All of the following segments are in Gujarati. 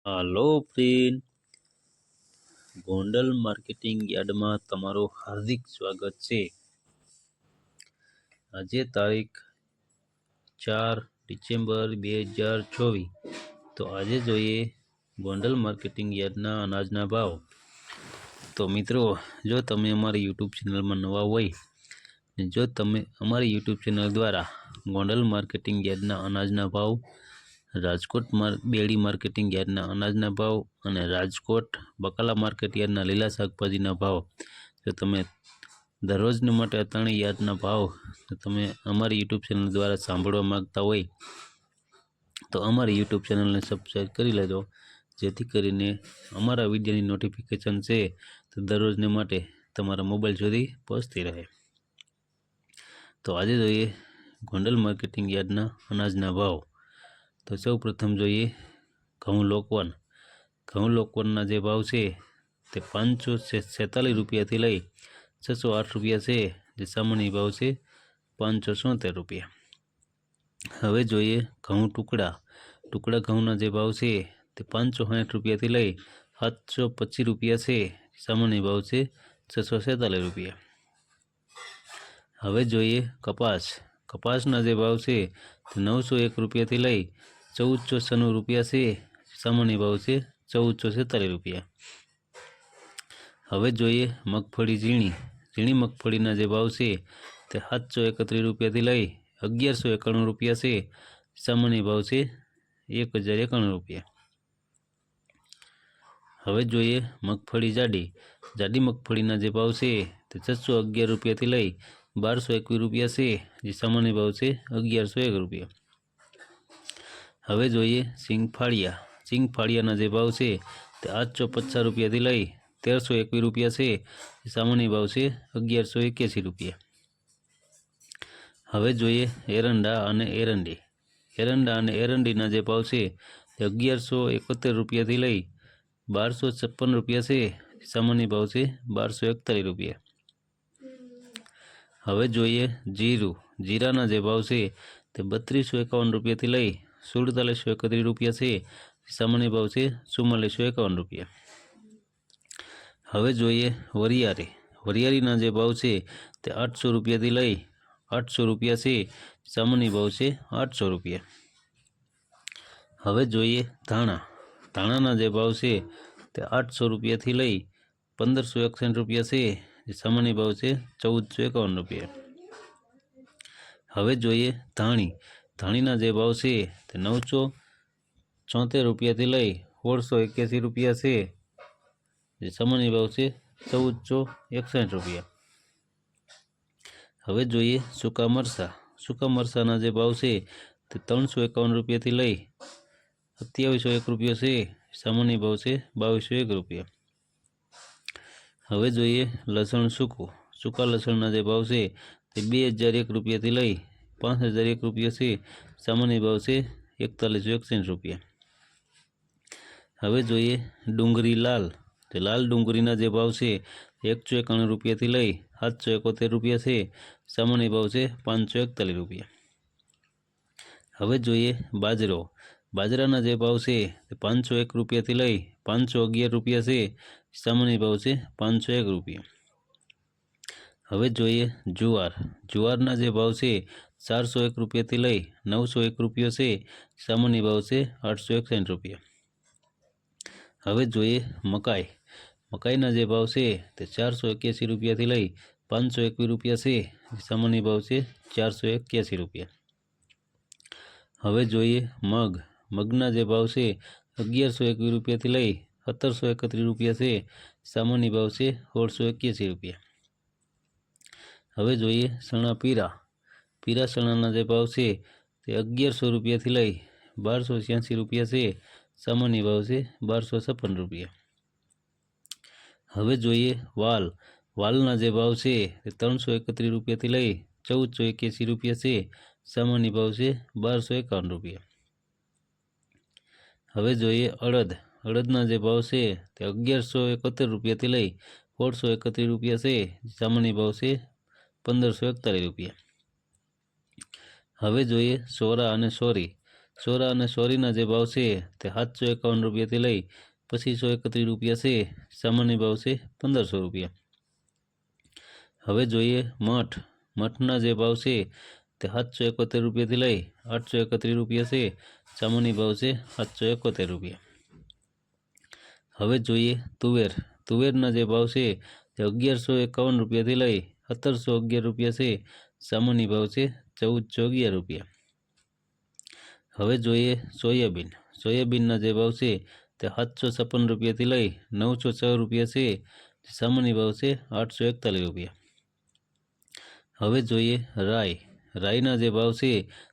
હાલો ફ્રેન્ડ, ગોંડલ માર્કેટિંગ યાર્ડમાં તમારું હાર્દિક સ્વાગત છે। આજે તારીખ 4 ડિસેમ્બર 2024। તો આજે જોઈએ ગોંડલ માર્કેટિંગ યાર્ડના અનાજના ભાવ। તો મિત્રો, જો તમે અમારી યુટ્યુબ ચેનલમાં નવા હોય ને જો તમે અમારી યુટ્યુબ ચેનલ દ્વારા ગોંડલ માર્કેટિંગ યાર્ડના અનાજના ભાવ, રાજકોટ બેડી માર્કેટિંગ યાર્ડના અનાજના ભાવ અને રાજકોટ બકાલા માર્કેટ યાર્ડના લીલા શાકભાજીના ભાવ જો તમે દરરોજને માટે ત્રણેય યાર્ડના ભાવ તમે અમારી યુટ્યુબ ચેનલ દ્વારા સાંભળવા માંગતા હોય તો અમારી યુટ્યુબ ચેનલને સબસ્ક્રાઈબ કરી લેજો, જેથી કરીને અમારા વિડીયોની નોટિફિકેશન છે તો દરરોજને માટે તમારા મોબાઈલ સુધી પહોંચતી રહે। તો આજે જોઈએ ગોંડલ માર્કેટિંગ યાર્ડના અનાજના ભાવ। તો સૌ પ્રથમ જોઈએ ઘઉં લોકવન। ઘઉં લોકવનના જે ભાવ છે તે 546 રૂપિયાથી લઈ 608 રૂપિયા છે, જે સામાન્ય ભાવ છે 577 રૂપિયા। હવે જોઈએ ઘઉં ટુકડા ઘઉંના જે ભાવ છે તે 560 રૂપિયાથી લઈ 725 રૂપિયા છે, સામાન્ય ભાવ છે 647 રૂપિયા। હવે જોઈએ કપાસના જે ભાવ છે તે 901 રૂપિયાથી લઈ 1496 રૂપિયા છે, સામાન્ય ભાવ છે 1447 રૂપિયા। હવે જોઈએ ઝીણી મગફળીના જે ભાવ છે તે 731 રૂપિયાથી લઈ 1191 રૂપિયા છે, સામાન્ય ભાવ છે 1091 રૂપિયા। હવે જોઈએ મગફળી જાડી મગફળીના જે ભાવ છે તે 611 રૂપિયાથી લઈ 1221 રૂપિયા છે, જે સામાન્ય ભાવ છે 1101 રૂપિયા। હવે જોઈએ સિંગફાળિયાના જે ભાવ છે તે 850 રૂપિયાથી લઈ 1321 રૂપિયા છે, સામાન્ય ભાવ છે 1181 રૂપિયા। હવે જોઈએ એરંડા અને એરંડીના જે ભાવ છે તે 1171 રૂપિયાથી લઈ 1256 રૂપિયા છે, સામાન્ય ભાવ છે 1241 રૂપિયા। હવે જોઈએ જીરાના જે ભાવ છે તે 3251 રૂપિયાથી લઈ 4731 રૂપિયા છે, સામાન્ય ભાવ છે 4451 રૂપિયા। હવે જોઈએ વરિયાળીના જે ભાવ છે તે 800 રૂપિયાથી લઈ 800 રૂપિયા છે, સામાન્ય ભાવ છે 800 રૂપિયા। હવે જોઈએ ધાણાના જે ભાવ છે તે 800 રૂપિયાથી લઈ 1561 રૂપિયા છે, જે સામાન્ય ભાવ છે 1451 રૂપિયા। હવે જોઈએ ધાણીના જે ભાવ છે તે 974 રૂપિયાથી લઈ 1681 રૂપિયા છે, જે સામાન્ય ભાવ છે 1461 રૂપિયા। હવે જોઈએ સૂકા મરચાના જે ભાવ છે તે 351 રૂપિયાથી લઈ 2701 રૂપિયા છે, સામાન્ય ભાવ છે 2201 રૂપિયા। હવે જોઈએ લસણ સૂકા લસણના જે ભાવ છે તે 2001 રૂપિયાથી લઈ 5001 રૂપિયા છે, સામાન્ય ભાવ છે 4161 રૂપિયા। હવે જોઈએ ડુંગળી લાલ ડુંગળીના જે ભાવ છે 191 રૂપિયાથી લઈ 771 રૂપિયા છે, સામાન્ય ભાવ છે 541 રૂપિયા। હવે જોઈએ બાજરાના જે ભાવ છે તે 501 રૂપિયાથી લઈ 511 રૂપિયા છે, સામાન્ય ભાવ છે 501 રૂપિયા। હવે જોઈએ જુવારના જે ભાવ છે 401 રૂપિયાથી લઈ 901 રૂપિયા છે, સામાન્ય ભાવ છે 861 રૂપિયા। હવે જોઈએ મકાઈના જે ભાવ છે તે 481 રૂપિયાથી લઈ 521 રૂપિયા છે, સામાન્ય ભાવ છે 481 રૂપિયા। હવે જોઈએ મગના જે ભાવ છે 1121 રૂપિયાથી લઈ 1731 રૂપિયા છે, સામાન્ય ભાવ છે 1681 રૂપિયા। હવે જોઈએ ચણા પીળા ચણાના જે ભાવ છે તે 1100 રૂપિયાથી લઈ 1286 રૂપિયા છે, સામાન્ય ભાવ છે 1256 રૂપિયા। હવે જોઈએ વાલના જે ભાવ છે તે 331 રૂપિયાથી લઈ 1481 રૂપિયા છે, સામાન્ય ભાવ છે 1251 રૂપિયા। હવે જોઈએ અડદના જે ભાવ છે તે 1171 રૂપિયાથી લઈ 1631 રૂપિયા છે, સામાન્ય ભાવ છે 1541 રૂપિયા। હવે જોઈએ સોરા અને સોરા અને સોરીના જે ભાવ છે તે 751 રૂપિયાથી લઈ 2531 રૂપિયા છે. સામાન્ય ભાવ છે 1500 રૂપિયા. હવે જોઈએ મઠ. મઠના જે ભાવ છે તે 771 રૂપિયાથી લઈ 831 રૂપિયા છે. સામાન્ય ભાવ છે 771 રૂપિયા. હવે જોઈએ તુવેર. તુવેરના જે ભાવ છે તે 1151 રૂપિયાથી લઈ 1711 રૂપિયા છે. સામાન્ય ભાવ છે 1411 રૂપિયા. હવે જોઈએ સોયાબીન. સોયાબીનના જે ભાવ છે તે 756 રૂપિયાથી લઈ 906 રૂપિયા છે. સામાન્ય ભાવ છે 841 રૂપિયા. હવે જોઈએ રાઈ. રાઈના જે ભાવ છે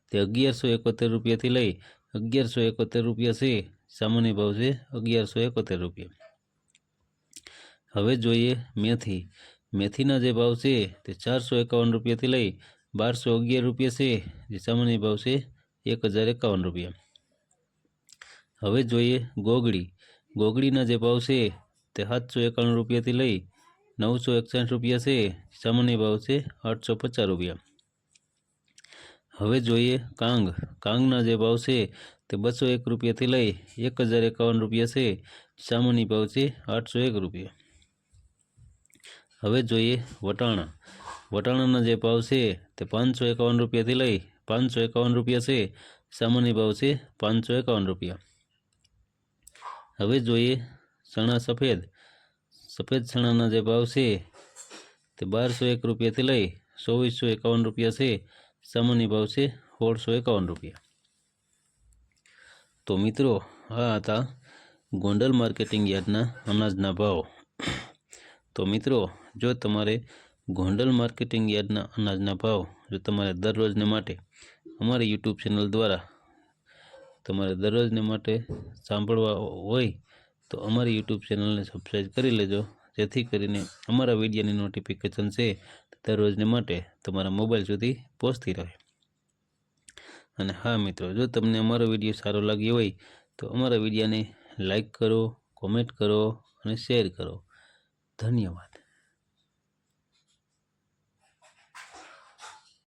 તે 1171 રૂપિયાથી લઈ 1171 રૂપિયા છે. સામાન્ય ભાવ છે 1171 રૂપિયા. હવે જોઈએ મેથી. મેથીના જે ભાવ છે તે 451 રૂપિયાથી લઈ 1211 રૂપિયા છે. જે સામાન્ય ભાવ છે 1051 રૂપિયા. હવે જોઈએ ગોગડી. ગોગડીના જે ભાવ છે તે 751 રૂપિયાથી લઈ 961 રૂપિયા છે. સામાન્ય ભાવ છે 850 રૂપિયા. હવે જોઈએ કાંગ. કાંગના જે ભાવ છે તે 201 રૂપિયાથી લઈ 1051 રૂપિયા છે. સામાન્ય ભાવ છે 801 રૂપિયા. હવે જોઈએ વટાણા. વટાણાના જે ભાવ છે તે 551 રૂપિયાથી લઈ 551 રૂપિયા છે. સામાન્ય ભાવ છે 551 રૂપિયા. હવે જોઈએ ચણા સફેદ. સફેદ ચણાના જે ભાવ છે તે 1201 રૂપિયાથી લઈ 2451 રૂપિયા છે. સામાન્ય ભાવ છે 1651 રૂપિયા. તો મિત્રો આ હતા ગોંડલ માર્કેટિંગ યાર્ડના અનાજના ભાવ. તો મિત્રો જો તમારે ગોંડલ માર્કેટિંગ યાર્ડના અનાજના ભાવ જો તમારે દરરોજને માટે અમારી યુટ્યુબ ચેનલ દ્વારા તમારે દરરોજને માટે સાંભળવા હોય તો અમારી યુટ્યુબ ચેનલને સબસ્ક્રાઈબ કરી લેજો, જેથી કરીને અમારા વિડીયોની નોટિફિકેશન છે દરરોજને માટે તમારા મોબાઈલ સુધી પહોંચતી રહે. અને હા મિત્રો, જો તમને અમારો વિડીયો સારો લાગ્યો હોય તો અમારા વિડીયોને લાઈક કરો, કોમેન્ટ કરો અને શેર કરો. ધન્યવાદ.